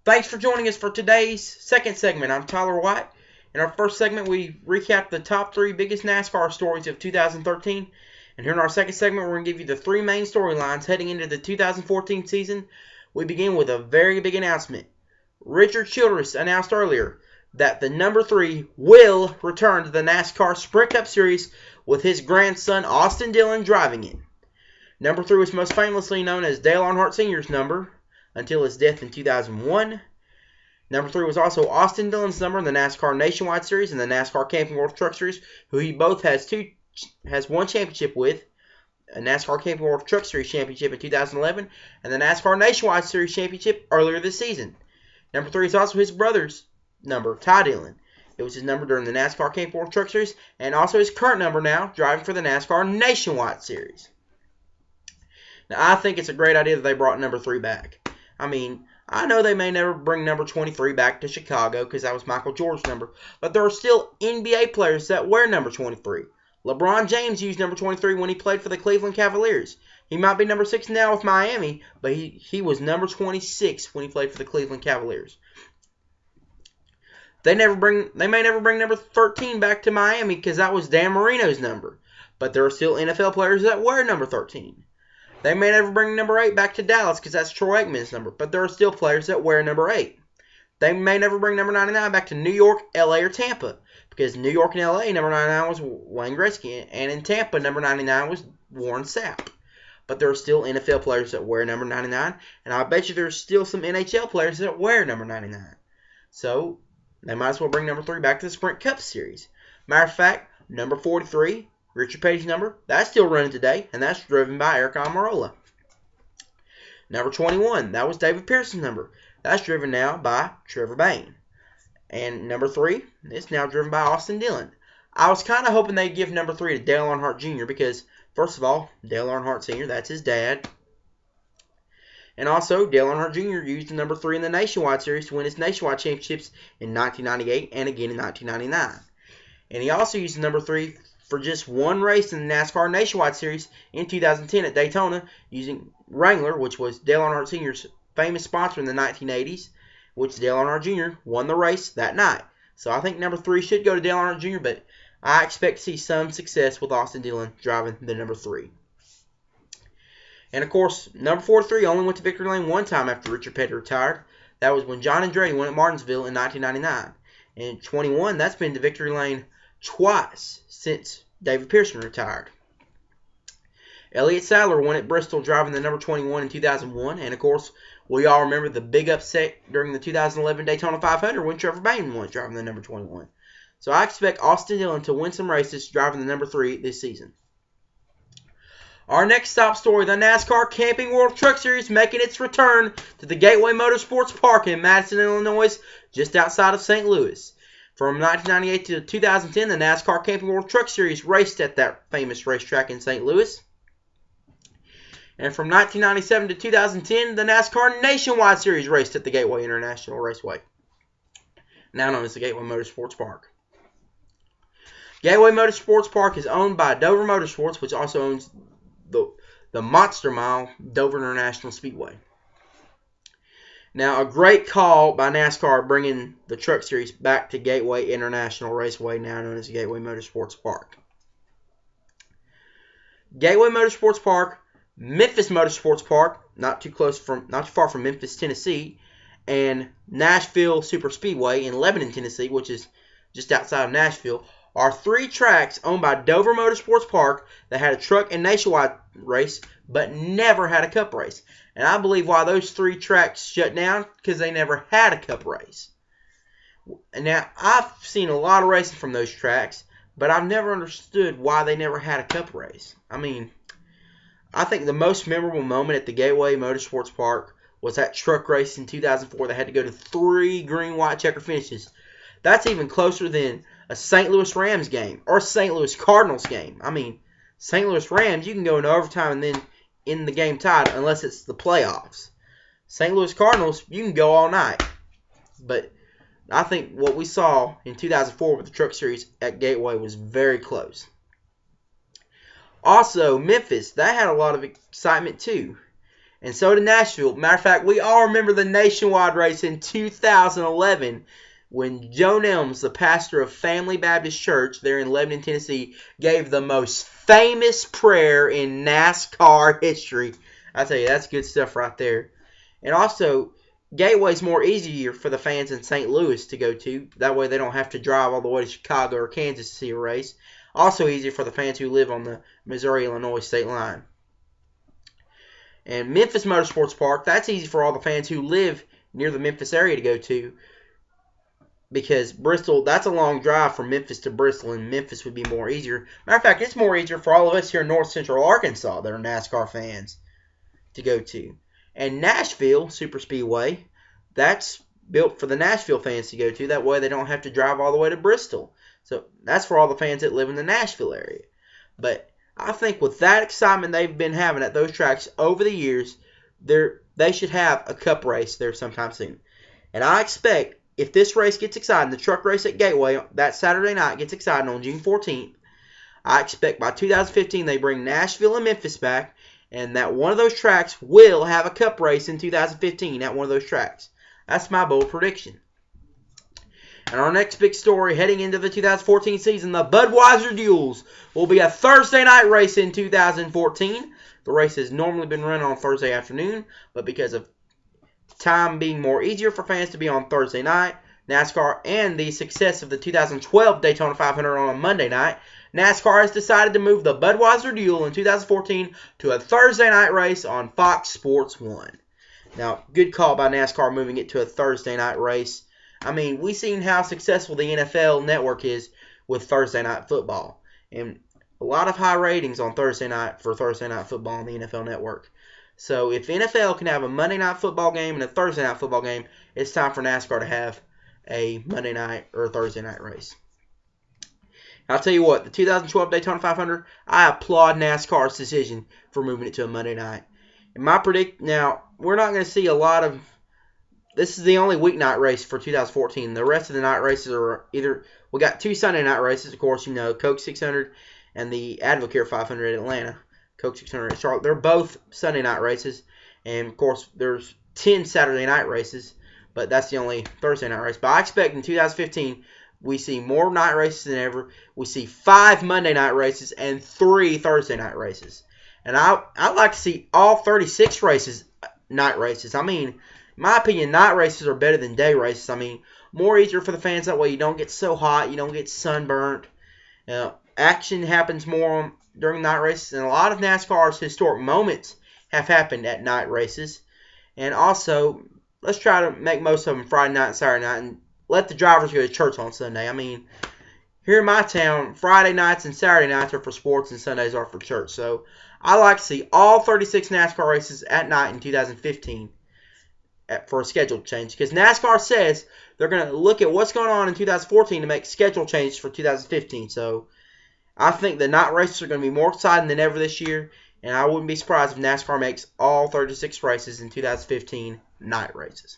Thanks for joining us for today's second segment. I'm Tyler White. In our first segment, we recap the top 3 biggest NASCAR stories of 2013. And here in our second segment, we're going to give you the 3 main storylines heading into the 2014 season. We begin with a very big announcement. Richard Childress announced earlier that the number 3 will return to the NASCAR Sprint Cup Series with his grandson Austin Dillon driving it. Number 3 was most famously known as Dale Earnhardt Sr.'s number until his death in 2001. Number 3 was also Austin Dillon's number in the NASCAR Nationwide Series and the NASCAR Camping World Truck Series, who he both has one championship with, a NASCAR Camping World Truck Series championship in 2011, and the NASCAR Nationwide Series championship earlier this season. Number 3 is also his brother's number, Ty Dillon. It was his number during the NASCAR Camping World Truck Series, and also his current number now, driving for the NASCAR Nationwide Series. Now, I think it's a great idea that they brought number 3 back. I mean, I know they may never bring number 23 back to Chicago because that was Michael Jordan's number, but there are still NBA players that wear number 23. LeBron James used number 23 when he played for the Cleveland Cavaliers. He might be number 6 now with Miami, but he was number 26 when he played for the Cleveland Cavaliers. They may never bring number 13 back to Miami because that was Dan Marino's number, but there are still NFL players that wear number 13. They may never bring number 8 back to Dallas because that's Troy Aikman's number, but there are still players that wear number 8. They may never bring number 99 back to New York, LA, or Tampa because New York and LA, number 99 was Wayne Gretzky, and in Tampa, number 99 was Warren Sapp. But there are still NFL players that wear number 99, and I bet you there's still some NHL players that wear number 99. So, they might as well bring number 3 back to the Sprint Cup Series. Matter of fact, number 43, Richard Petty's number, that's still running today, and that's driven by Eric Almirola. Number 21, that was David Pearson's number. That's driven now by Trevor Bayne. And number 3, it's now driven by Austin Dillon. I was kind of hoping they'd give number 3 to Dale Earnhardt Jr. because, first of all, Dale Earnhardt Sr., that's his dad. And also, Dale Earnhardt Jr. used the number 3 in the Nationwide Series to win his Nationwide Championships in 1998 and again in 1999. And he also used the number 3 for just one race in the NASCAR Nationwide Series in 2010 at Daytona using Wrangler, which was Dale Earnhardt Sr.'s famous sponsor in the 1980s, which Dale Earnhardt Jr. won the race that night. So I think number 3 should go to Dale Earnhardt Jr., but I expect to see some success with Austin Dillon driving the number 3. And of course, number 43 only went to victory lane one time after Richard Petty retired. That was when John Andretti won at Martinsville in 1999. And 21, that's been to victory lane twice since David Pearson retired. Elliott Sadler won at Bristol driving the number 21 in 2001. And of course, we all remember the big upset during the 2011 Daytona 500 when Trevor Bayne won driving the number 21. So I expect Austin Dillon to win some races driving the number 3 this season. Our next top story, the NASCAR Camping World Truck Series making its return to the Gateway Motorsports Park in Madison, Illinois, just outside of St. Louis. From 1998 to 2010, the NASCAR Camping World Truck Series raced at that famous racetrack in St. Louis. And from 1997 to 2010, the NASCAR Nationwide Series raced at the Gateway International Raceway, now known as the Gateway Motorsports Park. Gateway Motorsports Park is owned by Dover Motorsports, which also owns the Monster Mile Dover International Speedway. Now, a great call by NASCAR bringing the Truck Series back to Gateway International Raceway, now known as Gateway Motorsports Park. Gateway Motorsports Park, Memphis Motorsports Park, not too far from Memphis, Tennessee, and Nashville Super Speedway in Lebanon, Tennessee, which is just outside of Nashville, are 3 tracks owned by Dover Motorsports Park that had a truck and nationwide race, but never had a cup race. And I believe why those 3 tracks shut down, because they never had a cup race. And now, I've seen a lot of racing from those tracks, but I've never understood why they never had a cup race. I mean, I think the most memorable moment at the Gateway Motorsports Park was that truck race in 2004 that had to go to 3 green, white checker finishes. That's even closer than a St. Louis Rams game or a St. Louis Cardinals game. I mean, St. Louis Rams, you can go into overtime and then in the game tied unless it's the playoffs. St. Louis Cardinals, you can go all night. But I think what we saw in 2004 with the Truck Series at Gateway was very close. Also, Memphis, that had a lot of excitement too. And so did Nashville. Matter of fact, we all remember the nationwide race in 2011 when Joe Nelms, the pastor of Family Baptist Church there in Lebanon, Tennessee, gave the most famous prayer in NASCAR history. I tell you, that's good stuff right there. And also, Gateway's more easier for the fans in St. Louis to go to. That way they don't have to drive all the way to Chicago or Kansas to see a race. Also easier for the fans who live on the Missouri-Illinois state line. And Memphis Motorsports Park, that's easy for all the fans who live near the Memphis area to go to. Because Bristol, that's a long drive from Memphis to Bristol, and Memphis would be more easier. Matter of fact, it's more easier for all of us here in North Central Arkansas that are NASCAR fans to go to. And Nashville Super Speedway, that's built for the Nashville fans to go to. That way they don't have to drive all the way to Bristol. So that's for all the fans that live in the Nashville area. But I think with that excitement they've been having at those tracks over the years, they should have a cup race there sometime soon. And I expect if this race gets exciting, the truck race at Gateway that Saturday night gets exciting on June 14th, I expect by 2015 they bring Nashville and Memphis back, and that one of those tracks will have a cup race in 2015 at one of those tracks. That's my bold prediction. And our next big story heading into the 2014 season, the Budweiser Duels will be a Thursday night race in 2014. The race has normally been run on Thursday afternoon, but because of time being more easier for fans to be on Thursday night, NASCAR, and the success of the 2012 Daytona 500 on a Monday night, NASCAR has decided to move the Budweiser Duel in 2014 to a Thursday night race on Fox Sports 1. Now, good call by NASCAR moving it to a Thursday night race. I mean, we've seen how successful the NFL network is with Thursday night football. And a lot of high ratings on Thursday night for Thursday night football on the NFL network. So if NFL can have a Monday night football game and a Thursday night football game, it's time for NASCAR to have a Monday night or a Thursday night race. I'll tell you what, the 2012 Daytona 500, I applaud NASCAR's decision for moving it to a Monday night. And now, we're not going to see a lot of, this is the only weeknight race for 2014. The rest of the night races are either, we got two Sunday night races, of course, you know, Coke 600 and the Advocare 500 at Atlanta. Coke 600 at Charlotte. They're both Sunday night races. And, of course, there's 10 Saturday night races. But that's the only Thursday night race. But I expect in 2015, we see more night races than ever. We see 5 Monday night races and 3 Thursday night races. And I'd like to see all 36 night races. I mean, in my opinion, night races are better than day races. I mean, more easier for the fans. That way you don't get so hot. You don't get sunburnt. Action happens more during night races. And a lot of NASCAR's historic moments have happened at night races. And also, let's try to make most of them Friday night and Saturday night. And let the drivers go to church on Sunday. I mean, here in my town, Friday nights and Saturday nights are for sports and Sundays are for church. So I like to see all 36 NASCAR races at night in 2015 for a schedule change. Because NASCAR says they're going to look at what's going on in 2014 to make schedule changes for 2015. So I think the night races are going to be more exciting than ever this year. And I wouldn't be surprised if NASCAR makes all 36 races in 2015 night races.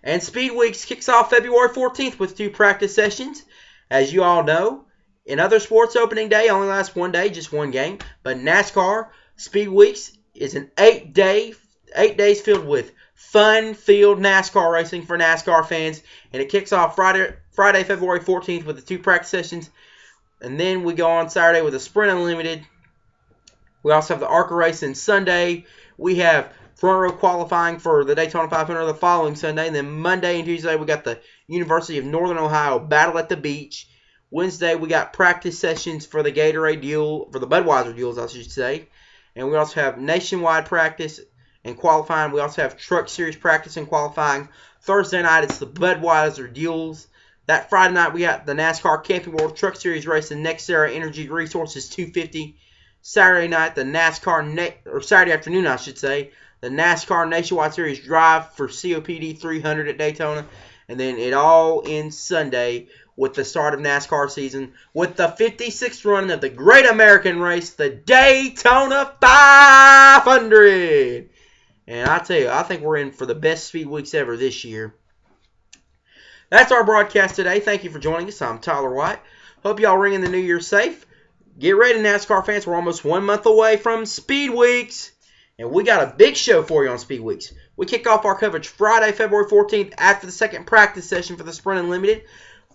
And Speed Weeks kicks off February 14th with 2 practice sessions. As you all know, in other sports, opening day only lasts 1 day, just 1 game. But NASCAR Speed Weeks is an 8 days filled with fun-filled NASCAR racing for NASCAR fans. And it kicks off Friday, February 14th with the 2 practice sessions. And then we go on Saturday with a Sprint Unlimited. We also have the ARCA race on Sunday. We have front row qualifying for the Daytona 500 the following Sunday. And then Monday and Tuesday, we got the University of Northern Ohio Battle at the Beach. Wednesday, we got practice sessions for the Gatorade Duel, for the Budweiser Duels, I should say. And we also have nationwide practice and qualifying. We also have Truck Series practice and qualifying. Thursday night, it's the Budweiser Duels. That Friday night, we got the NASCAR Camping World Truck Series race in Nextera Energy Resources 250. Saturday night, Saturday afternoon, I should say, the NASCAR Nationwide Series Drive for COPD 300 at Daytona. And then it all ends Sunday with the start of NASCAR season with the 56th run of the Great American Race, the Daytona 500. And I tell you, I think we're in for the best Speed Weeks ever this year. That's our broadcast today. Thank you for joining us. I'm Tyler White. Hope y'all ring in the new year safe. Get ready, NASCAR fans. We're almost 1 month away from Speed Weeks. And we got a big show for you on Speed Weeks. We kick off our coverage Friday, February 14th after the second practice session for the Sprint Unlimited.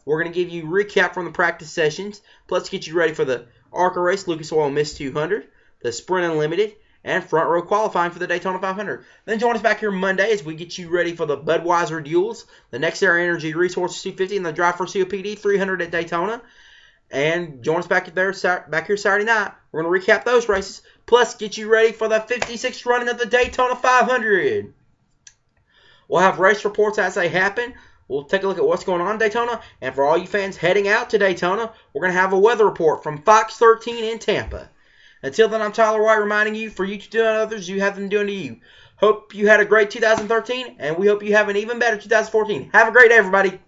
We're going to give you a recap from the practice sessions, plus get you ready for the ARCA race, Lucas Oil Miss 200, the Sprint Unlimited, and front row qualifying for the Daytona 500. Then join us back here Monday as we get you ready for the Budweiser Duels, the Next Era Energy Resources 250, and the Drive for COPD 300 at Daytona. And join us back here Saturday night. We're going to recap those races, plus get you ready for the 56th running of the Daytona 500. We'll have race reports as they happen. We'll take a look at what's going on in Daytona. And for all you fans heading out to Daytona, we're going to have a weather report from Fox 13 in Tampa. Until then, I'm Tyler White reminding you, for you to do unto others, you have them doing to you. Hope you had a great 2013, and we hope you have an even better 2014. Have a great day, everybody.